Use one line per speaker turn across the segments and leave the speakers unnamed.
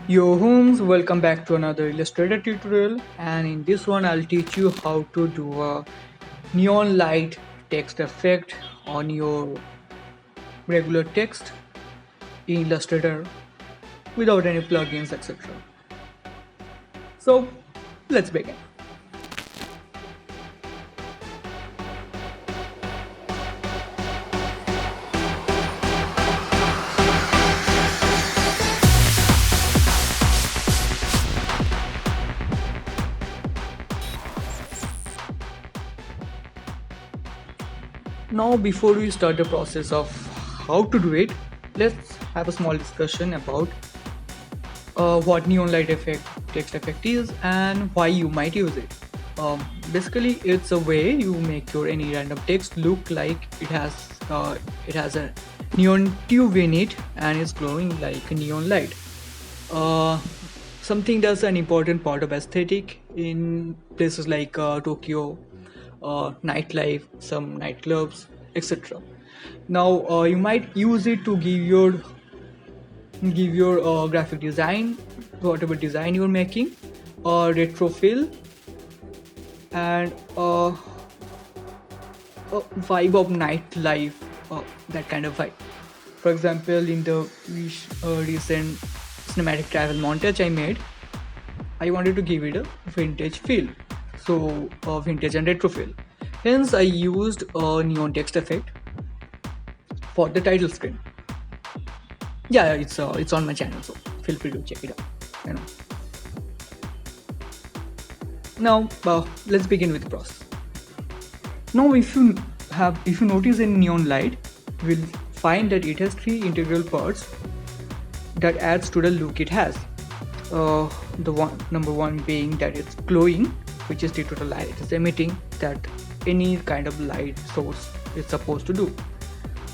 Yo homes, welcome back to another Illustrator tutorial, and in this one I'll teach you how to do a neon light text effect on your regular text in Illustrator without any plugins, etc. So let's begin. Now before we start the process of how to do it, let's have a small discussion about what neon light effect text effect is and why you might use it. Basically, it's a way you make your any random text look like it has a neon tube in it and is glowing like a neon light. Uh, Something that's an important part of aesthetic in places like Tokyo, nightlife, some nightclubs, etc. Now you might use it to give your graphic design, whatever design you're making, retro fill, and a vibe of nightlife, that kind of vibe. For example, in the recent cinematic travel montage I made, I wanted to give it a vintage feel, so vintage and retro feel. Hence, I used a neon text effect for the title screen. Yeah, it's on my channel, so feel free to check it out. You know. Now, let's begin with the process. Now, if you notice in neon light, you will find that it has three integral parts that adds to the look it has. Number one being that it's glowing, which is due to the light it is emitting that any kind of light source is supposed to do.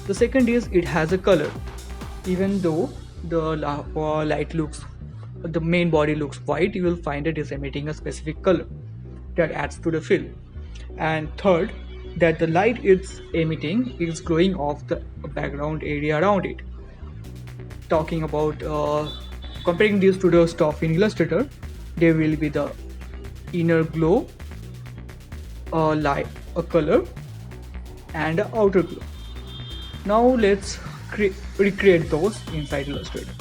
The second is it has a color, even though the main body looks white, you will find it is emitting a specific color that adds to the fill. And third, that the light it's emitting is glowing off the background area around it. Talking about comparing this to the stuff in Illustrator, there will be the inner glow, light, a color, and an outer glow. Now let's recreate those inside Illustrator.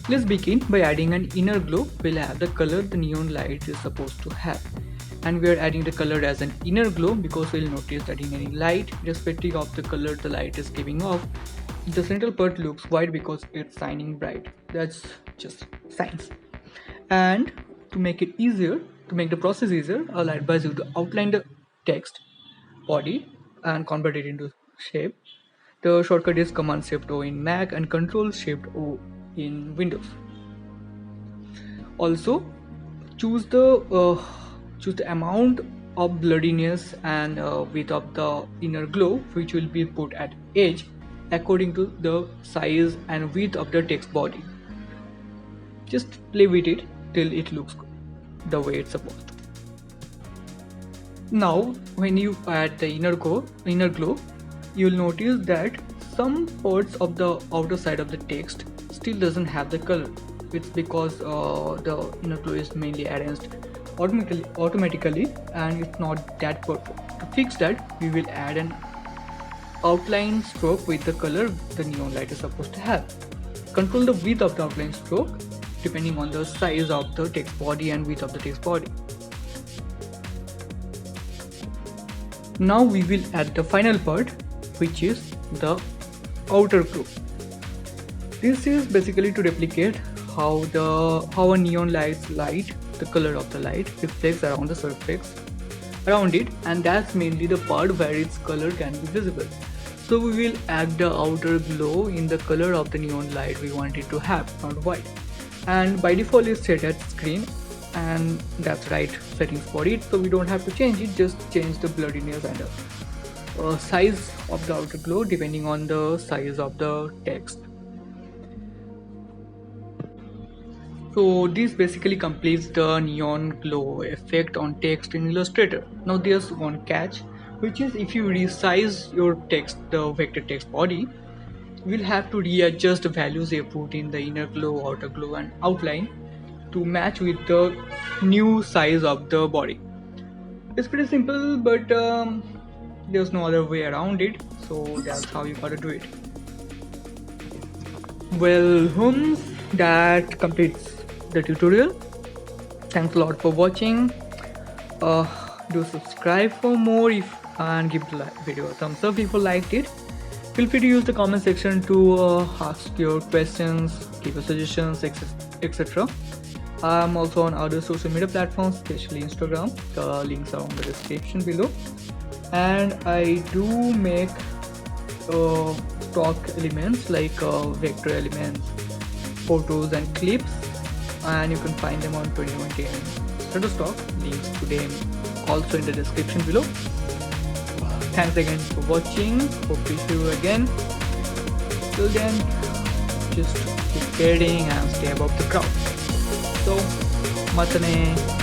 Let's begin by adding an inner glow. We'll have the color the neon light is supposed to have, and we are adding the color as an inner glow because we'll notice that in any light, irrespective of the color the light is giving off, the central part looks white because it's shining bright. That's just science. And to make it easier, to make the process easier, I'll advise you to outline the text body and convert it into shape. The shortcut is Command Shift O in Mac and Control Shift O in Windows. Also, choose the amount of bloodiness and width of the inner glow, which will be put at edge according to the size and width of the text body. Just play with it till it looks the way it's supposed to. Now, when you add the inner glow, you will notice that some parts of the outer side of the text still doesn't have the color. It's because the inner glow is mainly arranged automatically and it's not that perfect. To fix that, we will add an outline stroke with the color the neon light is supposed to have. Control the width of the outline stroke depending on the size of the text body and width of the text body. Now we will add the final part, which is the outer glow. This is basically to replicate how a neon light, the color of the light, reflects around the surface around it, and that's mainly the part where its color can be visible. So we will add the outer glow in the color of the neon light we want it to have, not white. And by default it's set at screen, and that's right settings for it, so we don't have to change it, just change the bloodiness and size of the outer glow depending on the size of the text. So this basically completes the neon glow effect on text in Illustrator. Now there's one catch, which is if you resize your text, the vector text body, we'll have to readjust the values they put in the inner glow, outer glow, and outline to match with the new size of the body. It's pretty simple, but there's no other way around it, so that's how you gotta do it. Well, that completes the tutorial. Thanks a lot for watching. Do subscribe for more and give the video a thumbs up if you liked it. Feel free to use the comment section to ask your questions, give your suggestions, etc. I'm also on other social media platforms, especially Instagram. The links are on the description below. And I do make stock elements like vector elements, photos and clips, and you can find them on 2019 Shutterstock. Links to them also in the description below. Thanks again for watching. Hope to see you again. Till then, just keep creating and stay above the crowd. So, matane.